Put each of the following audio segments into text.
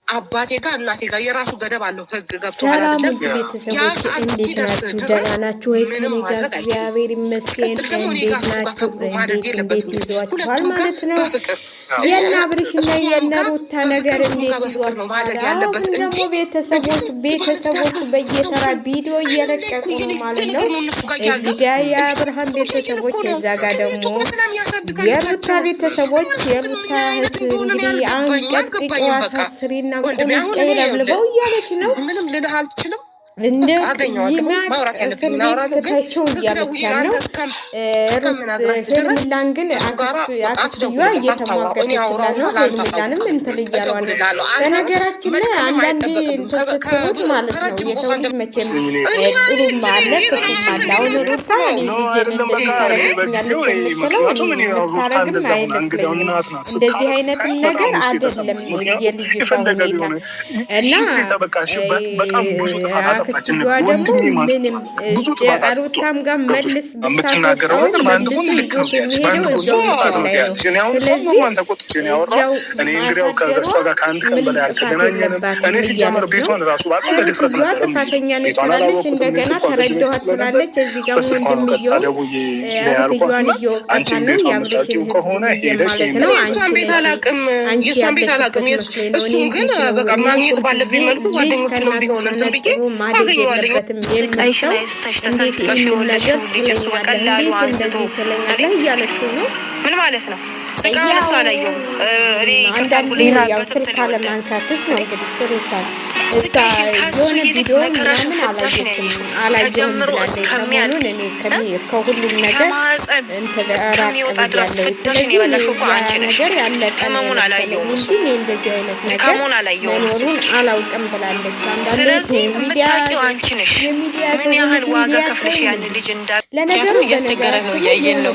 አባቴ ጋር እናቴ ጋር የራሱ ገደብ አለው። ህግ ገብቶሃል አይደለም? ያ ሰዓት እስኪደርስ ድረስ ምንም ማድረግ እግዚአብሔር ይመስገን። እንዴት ናችሁ? ሁለቱም ማለት ነው በፍቅር የና አብርሽና የና ሩታ ነገር እንዴት ነው ማደግ ያለበት። ደግሞ ቤተሰቦች በየተራ ቪዲዮ እየለቀቁ ነው ማለት ነው። እዚህ ጋር የአብርሃም ቤተሰቦች፣ እዛ ጋር ደግሞ የሩታ ቤተሰቦች የሩታ እህት እንግዲህ አንቀጥቅጦ አሳስሪና ቁንጫ ይለብልበው እያለች ነው። ምንም ልልህ አልችልም። እንደ ታቸው እያለቻ ነው። ሄርሚላን ግን አክስትየዋ እየተሟገች ነው። ሄርሚላንም እንትን እያሏል። በነገራችን ላይ አንዳንድ ተፈትሩት ማለት ነው የሰው ልጅ መቼም ጥሩም አለ ክፉም አለ። አሁን ሩታ ልጄን እንደዚህ ታረግኛለች የምትለው ታረግም አይመስለኝም። እንደዚህ አይነት ነገር አይደለም የልጅቷ ሁኔታ እና አክስትየዋ ደግሞ ምንም ሩታም ጋር መልስ ብታስወጣው መልሶ ይዞት የሚሄደው እዛው ምክር ላይ ነው። ስለዚህ አክስትየዋ ጥፋተኛ ነች ትላለች፣ እንደገና ተረዳኋት ትላለች። እዚህ ጋር ወንድምየው እህትየዋን እየወቀሳ ነው የአብርሽን ማለት ነው። የእሷን ቤት አላቅም እሱን ግን በቃ ማግኘት ባለብኝ መልኩ ጓደኞች ነው ቢሆን እንትን ብዬ የለበትም ስቃይሽን አይተሽ ተሰጥቀሽ የወለድሽው ልጅ እሱ በቀላሉ አንስቶ እያለችው ነው። ምን ማለት ነው? ስቃዩን እሱ አላየሁም። እኔ ይቅርታ አድርጉልኝ በትንትን ለማንሳትሽ ነው እንግዲህ ትሩታል ስቃይሽን ከሱ ይልቅ መከራሽን ፍዳሽን ያየሽው ተጀምሮ እስከሚያልቅ ከሁሉም ነገር እስከሚወጣ ድረስ ፍዳሽን የበላሽው እኮ አንቺ ነሽ። ህመሙን አላየሁም፣ እሱ ድካሙን አላየሁም፣ እሱ አላውቅም ብላለች። ስለዚህ የምታውቂው አንቺ ነሽ ምን ያህል ዋጋ ከፍለሽ ያን ልጅ ለነገሩ እያስቸገረ ነው፣ እያየን ነው።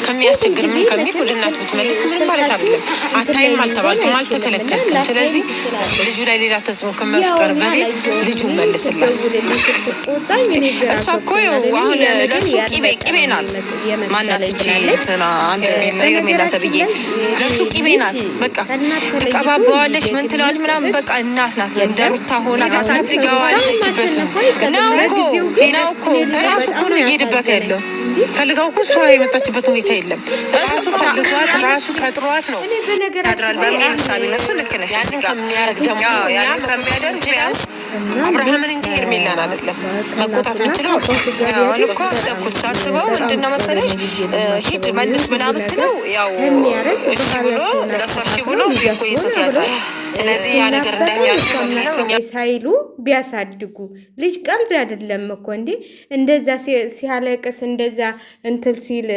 ከሚያስቸግር ምን ከሚል ወደ እናቱ ብትመልስ ምንም ማለት አይደለም። አታይም አልተባልኩም፣ አልተከለከልኩም። ስለዚህ ልጁ ላይ ሌላ ተጽዕኖ ከመፍጠር በፊት ልጁን መልስላት። እሷ እኮ አሁን ለሱ ቂቤ ናት። ማናት እቺ እንትና አንድ ሄርሜላ ተብዬ ለሱ ቂቤ ናት። በቃ ትቀባባዋለች፣ ምን ትለዋለች ምናምን። በቃ እናት ናት። እንደ ሩታ ሆና ታሳድገዋለችበት ነው እኮ ራሱ እኮ ነው እየሄድበት ያለው። ፈልጋው እኮ እሷ የመጣችበት ሁኔታ የለም። እሱ ፈልጓት ራሱ ቀጥሯት ነው ያድራል በሚል ሀሳብ እነሱ ልክ ነሽ። እዚህ ጋር ያን ከሚያደርግ ቢያንስ አብርሃምን እንጂ ሄርሜላን አይደለም መቆጣት የምችለው። አሁን እኮ አሰብኩት ሳስበው ምንድን ነው መሰለሽ ሂድ መልስ ብላ ብትለው ያው እሺ ብሎ ለእሷ እሺ ብሎ እኮ ይዞት ያዛል። ስለዚህ ያ ነገር ሳይሉ ቢያሳድጉ ልጅ ቀልድ አይደለም እኮ እንዴ! እንደዛ ሲያለቅስ እንደዛ እንትን ሲል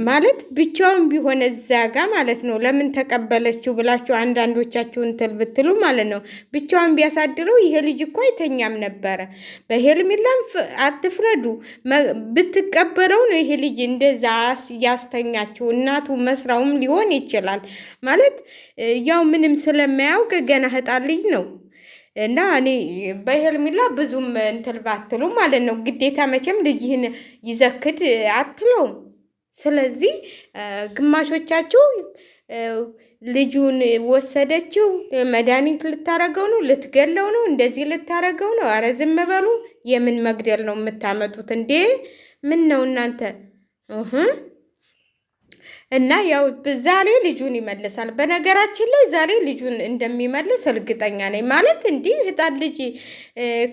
ማለት ብቻውን ቢሆን እዛ ጋ ማለት ነው። ለምን ተቀበለችው ብላችሁ አንዳንዶቻችሁ እንትን ብትሉ ማለት ነው። ብቻውን ቢያሳድረው ይሄ ልጅ እኮ አይተኛም ነበረ። በሄርሜላም አትፍረዱ። ብትቀበለው ነው ይሄ ልጅ እንደዛ ያስተኛችው። እናቱ መስራውም ሊሆን ይችላል ማለት ያው ምንም ስለማያውቅ ገና ህጣን ልጅ ነው። እና እኔ በሄርሜላ ብዙም እንትን ባትሉ ማለት ነው። ግዴታ መቼም ልጅህን ይዘክድ አትለውም። ስለዚህ ግማሾቻችሁ ልጁን ወሰደችው መድኃኒት ልታረገው ነው፣ ልትገለው ነው፣ እንደዚህ ልታረገው ነው። አረ ዝም በሉ። የምን መግደል ነው የምታመጡት እንዴ? ምን ነው እናንተ? እና ያው ዛሬ ልጁን ይመልሳል። በነገራችን ላይ ዛሬ ልጁን እንደሚመልስ እርግጠኛ ነኝ። ማለት እንዲህ ህጣን ልጅ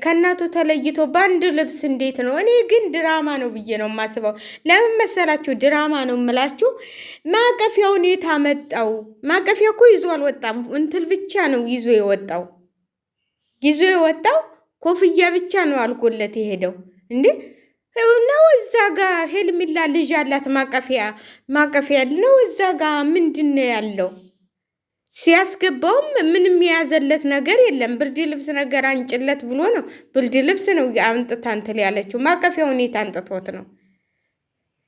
ከእናቱ ተለይቶ በአንድ ልብስ እንዴት ነው? እኔ ግን ድራማ ነው ብዬ ነው የማስበው። ለምን መሰላችሁ ድራማ ነው የምላችሁ? ማቀፊያውን የት አመጣው? ማቀፊያ እኮ ይዞ አልወጣም። እንትን ብቻ ነው ይዞ የወጣው ኮፍያ ብቻ ነው አልጎለት የሄደው እንዴ ነው። እዛ ጋ ሄርሜላ ልጅ ያላት ማቀፊያ ነው። እዛ ጋ ምንድን ነው ያለው? ሲያስገባውም ምንም የያዘለት ነገር የለም። ብርድ ልብስ ነገር አንጭለት ብሎ ነው። ብርድ ልብስ ነው አምጥታ እንትን ያለችው። ማቀፊያ ሁኔታ አንጥቶት ነው።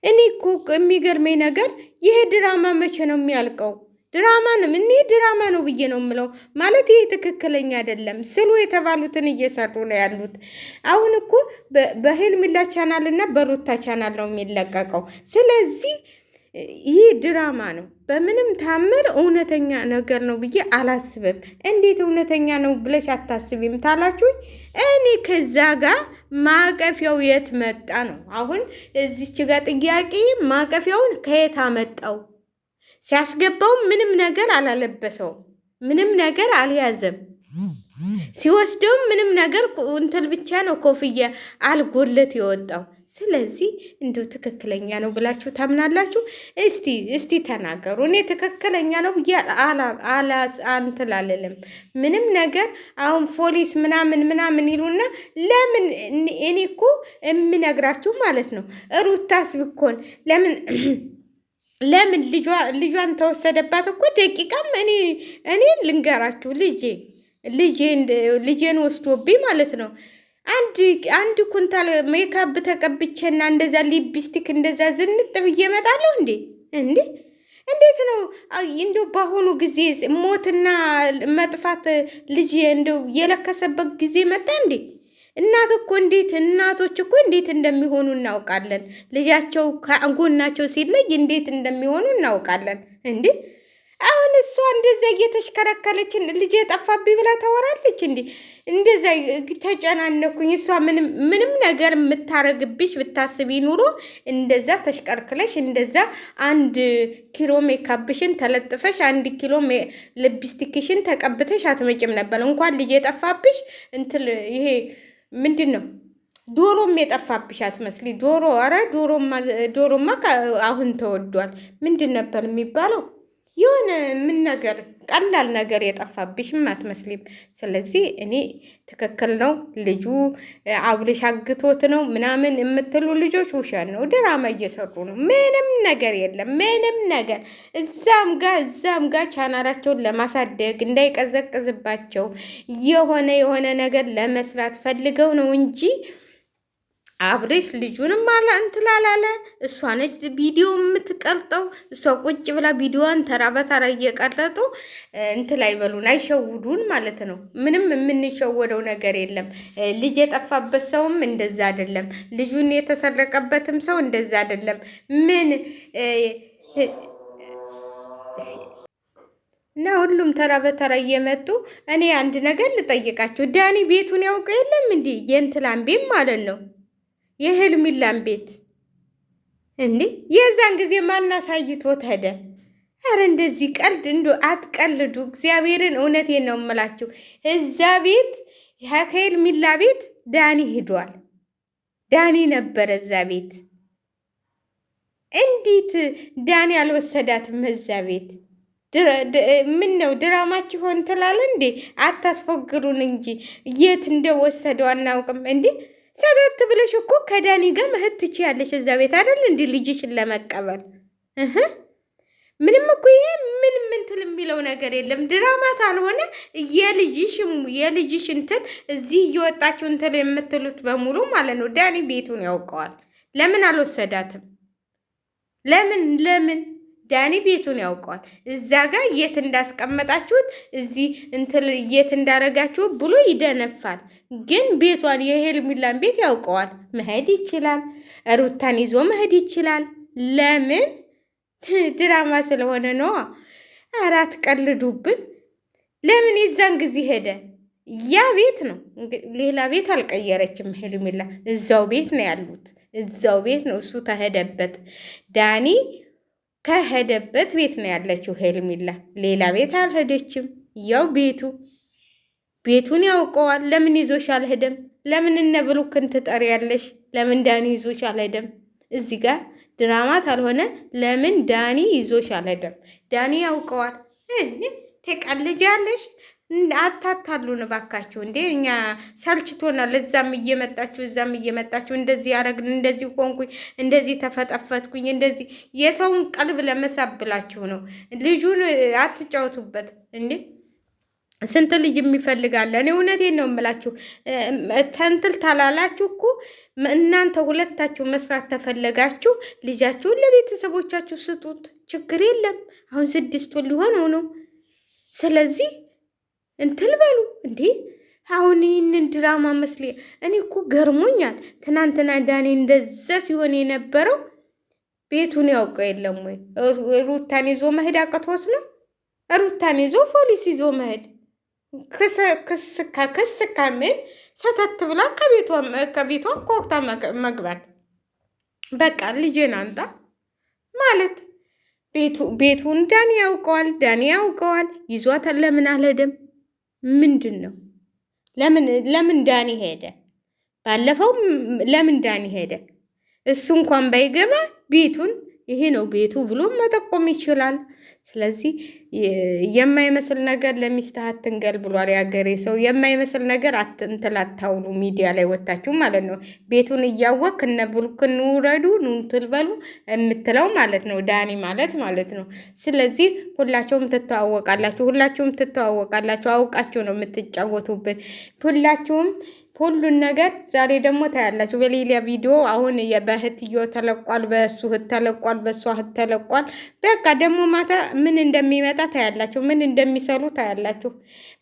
እኔ እኮ የሚገርመኝ ነገር ይሄ ድራማ መቼ ነው የሚያልቀው? ድራማ ነው ብዬ ነው የምለው። ማለት ይሄ ትክክለኛ አይደለም። ስሉ የተባሉትን እየሰሩ ነው ያሉት። አሁን እኮ በሄርሜላ ቻናል እና በሩታ ቻናል ነው የሚለቀቀው። ስለዚህ ይህ ድራማ ነው። በምንም ታምር እውነተኛ ነገር ነው ብዬ አላስብም። እንዴት እውነተኛ ነው ብለሽ አታስቢም ታላችሁ? እኔ ከዛ ጋር ማቀፊያው የት መጣ ነው አሁን እዚች ጋር ጥያቄ። ማቀፊያውን ከየት አመጣው? ሲያስገባው ምንም ነገር አላለበሰውም፣ ምንም ነገር አልያዘም። ሲወስደውም ምንም ነገር እንትን ብቻ ነው ኮፍያ አልጎለት የወጣው። ስለዚህ እንደው ትክክለኛ ነው ብላችሁ ታምናላችሁ? እስቲ ተናገሩ። እኔ ትክክለኛ ነው ብዬ እንትን አልልም። ምንም ነገር አሁን ፖሊስ ምናምን ይሉና ለምን እኔ እኮ የምነግራችሁ ማለት ነው ሩታስ ብኮን ለምን ልጇን ተወሰደባት እኮ ደቂቃም እኔን ልንገራችሁ ልጄን ወስዶብኝ ማለት ነው አንድ ኩንታል ሜካፕ ተቀብቼና እንደዛ ሊፕስቲክ እንደዛ ዝንጥ ብዬ እመጣለሁ እንዴ? እንዴት ነው እንደው በአሁኑ ጊዜ ሞትና መጥፋት ልጅ እንደው የለከሰበት ጊዜ መጣ እንዴ? እናቶች እኮ እንዴት እንደሚሆኑ እናውቃለን። ልጃቸው ከጎናቸው ሲለይ እንዴት እንደሚሆኑ እናውቃለን እንዴ? አሁን እሷ እንደዛ እየተሽከረከለች ልጅ የጠፋብኝ ብላ ታወራለች እንዴ? እንደዛ ተጨናነኩኝ። እሷ ምንም ነገር የምታረግብሽ ብታስቢ ኑሮ እንደዛ ተሽከርክለሽ እንደዛ 1 ኪሎ ሜካፕሽን ተለጥፈሽ 1 ኪሎ ሊፕስቲክሽን ተቀብተሽ አትመጭም ነበር። እንኳን ልጅ የጠፋብሽ ይሄ ምንድን ነው ዶሮም የጠፋብሽ አትመስሊ። ኧረ ዶሮማ አሁን ተወዷል። ምንድን ነበር የሚባለው? የሆነ ነገር ቀላል ነገር የጠፋብሽም አትመስሊም። ስለዚህ እኔ ትክክል ነው ልጁ አብልሽ አግቶት ነው ምናምን የምትሉ ልጆች ውሸት ነው፣ ድራማ እየሰሩ ነው። ምንም ነገር የለም፣ ምንም ነገር እዛም ጋር ቻናላቸውን ለማሳደግ እንዳይቀዘቅዝባቸው የሆነ ነገር ለመስራት ፈልገው ነው እንጂ አብሬሽ ልጁንም እንትን አላለ። እሷ ነች ቪዲዮ የምትቀርጠው። እሷ ቁጭ ብላ ቪዲዮዋን ተራ በተራ እየቀረጡ እንትን አይበሉን፣ አይሸውዱን ማለት ነው። ምንም የምንሸወደው ነገር የለም። ልጅ የጠፋበት ሰውም እንደዛ አይደለም። ልጁን የተሰረቀበትም ሰው እንደዛ አይደለም። እና ሁሉም ተራ በተራ እየመጡ እኔ አንድ ነገር ልጠይቃቸው። ዳኒ ቤቱን ያውቀው የለም እንዴ? የእንትላን ቤት ማለት ነው የሄርሜላን ቤት እንዴ? የዛን ጊዜ ማናሳይቶት ሄደ? አረ እንደዚህ ቀልድ አትቀልዱ። እግዚአብሔርን እውነቴን ነው የምላችሁ። እዛ ቤት ከሄርሜላ ቤት ዳኒ ሂዷል። ዳኒ ነበረ እዛ ቤት። እንዴት ዳኒ አልወሰዳትም እዛ ቤት? ምን ነው ድራማችሁ ሆን ትላል እንዴ? አታስፎግሩን እንጂ የት እንደወሰደው አናውቅም እንዴ? ሰተት ብለሽ እኮ ከዳኒ ጋር መሄድ ትችያለሽ እዛ ቤት አይደል እንዴ? ልጅሽን ለመቀበል ምንም እኮ ይሄ ምንም እንትን የሚለው ነገር የለም። ድራማት አልሆነ የልጅሽ እንትን እዚህ እየወጣችሁ እንትን የምትሉት በሙሉ ማለት ነው ዳኒ ቤቱን ያውቀዋል። ለምን አልወሰዳትም? ለምን ዳኒ ቤቱን ያውቀዋል። እዛ ጋር የት እንዳስቀመጣችሁት እዚህ እንትን የት እንዳረጋችሁት ብሎ ይደነፋል። ግን ቤቷን የሄርሜላን ቤት ያውቀዋል። መሄድ ይችላል። ሩታን ይዞ መሄድ ይችላል። ለምን? ድራማ ስለሆነ ነው። አራት ቀልዱብን። ለምን የዛን ጊዜ ሄደ? ያ ቤት ነው፣ ሌላ ቤት አልቀየረችም ሄርሜላ። እዛው ቤት ነው ያሉት፣ እዛው ቤት ነው። እሱ ተሄደበት ዳኒ ከሄደበት ቤት ነው ያለችው ሄርሜላ። ሌላ ቤት አልሄደችም። ያው ቤቱን ያውቀዋል። ለምን ይዞሽ አልሄደም? ለምን እነ ብሩክን ትጠሪያለሽ? ለምን ዳኒ ይዞሽ አልሄደም? እዚህ ጋር ድራማት አልሆነ። ለምን ዳኒ ይዞሽ አልሄደም? ዳኒ ያውቀዋል። ተቀልጃለሽ። አታታሉን እባካችሁ እንዴ! እኛ ሰልችቶናል። እዛም እየመጣችሁ እንደዚህ ያረግን፣ እንደዚህ ቆንኩኝ፣ እንደዚህ ተፈጠፈትኩኝ፣ እንደዚህ የሰውን ቀልብ ለመሳብ ብላችሁ ነው። ልጁን አትጫወቱበት እንዴ! ስንት ልጅ የሚፈልጋለ? እኔ እውነቴን ነው የምላችሁ። ተንትል ታላላችሁ እኮ እናንተ ሁለታችሁ መስራት ተፈለጋችሁ ልጃችሁን ለቤተሰቦቻችሁ ስጡት፣ ችግር የለም። አሁን 6 ወር ሊሆነው ነው። ስለዚህ እንትል በሉ እንዴ! አሁን ይህንን ድራማ መስሌ እኔ እኮ ገርሞኛል። ትናንትና ዳኒ እንደዛ ሲሆን የነበረው ቤቱን ያውቀው የለም ወይ? ሩታን ይዞ መሄድ አቅቶት ነው? ሩታን ይዞ ፖሊስ ይዞ መሄድ ክስ ከምን ሰተት ብላ ከቤቷን ኮክታ መግባት። በቃ ልጄን አንጣ ማለት ቤቱን ዳኒ ያውቀዋል። ይዟታል። ለምን አልሄደም? ምንድን ነው? ለምን ዳኒ ሄደ? ባለፈው ለምን ዳኒ ሄደ? እሱ እንኳን ባይገባ ቤቱን ይሄ ነው ቤቱ ብሎ መጠቆም ይችላል። ስለዚህ የማይመስል ነገር ለሚስትህ አትንገል ብሏል ያገሬ ሰው። የማይመስል ነገር እንትን አታውሉ ሚዲያ ላይ ወጣችሁ ማለት ነው። ቤቱን እያወቅ እነ ብሩክን ውረዱ ኑንትል በሉ የምትለው ማለት ነው ዳኒ ማለት ነው። ስለዚህ ሁላችሁም ትተዋወቃላችሁ። አውቃችሁ ነው የምትጫወቱብን ሁላችሁም ሁሉን ነገር። ዛሬ ደግሞ ታያላችሁ በሌላ ቪዲዮ። አሁን በእህትዮ ተለቋል፣ በእሱ እህት ተለቋል፣ በእሷ እህት ተለቋል። በቃ ደግሞ ማታ ምን እንደሚመጣ ታያላችሁ፣ ምን እንደሚሰሩ ታያላችሁ።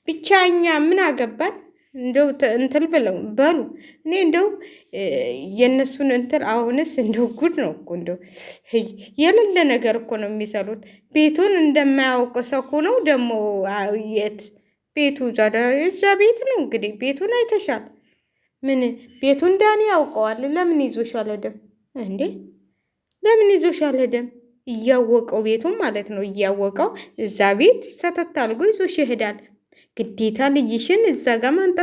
ብቻ እኛ ምን አገባን? እንደው እንትል በሉ። እኔ እንደው የእነሱን እንትል አሁንስ እንደው ጉድ ነው እኮ እንደው የሌለ ነገር እኮ ነው የሚሰሩት። ቤቱን እንደማያውቅ ሰው ነው ደግሞ የት ቤቱ እዛ ቤት ነው እንግዲህ ቤቱን አይተሻል። ምን ቤቱን ዳኒ ያውቀዋል። ለምን ይዞሻል ደም እንዴ? ለምን ይዞሻል ደም? እያወቀው ቤቱን ማለት ነው እያወቀው እዛ ቤት ሰተት አድርጎ ይዞሽ ይሄዳል። ግዴታ ልጅሽን እዛ ጋር ማንጣት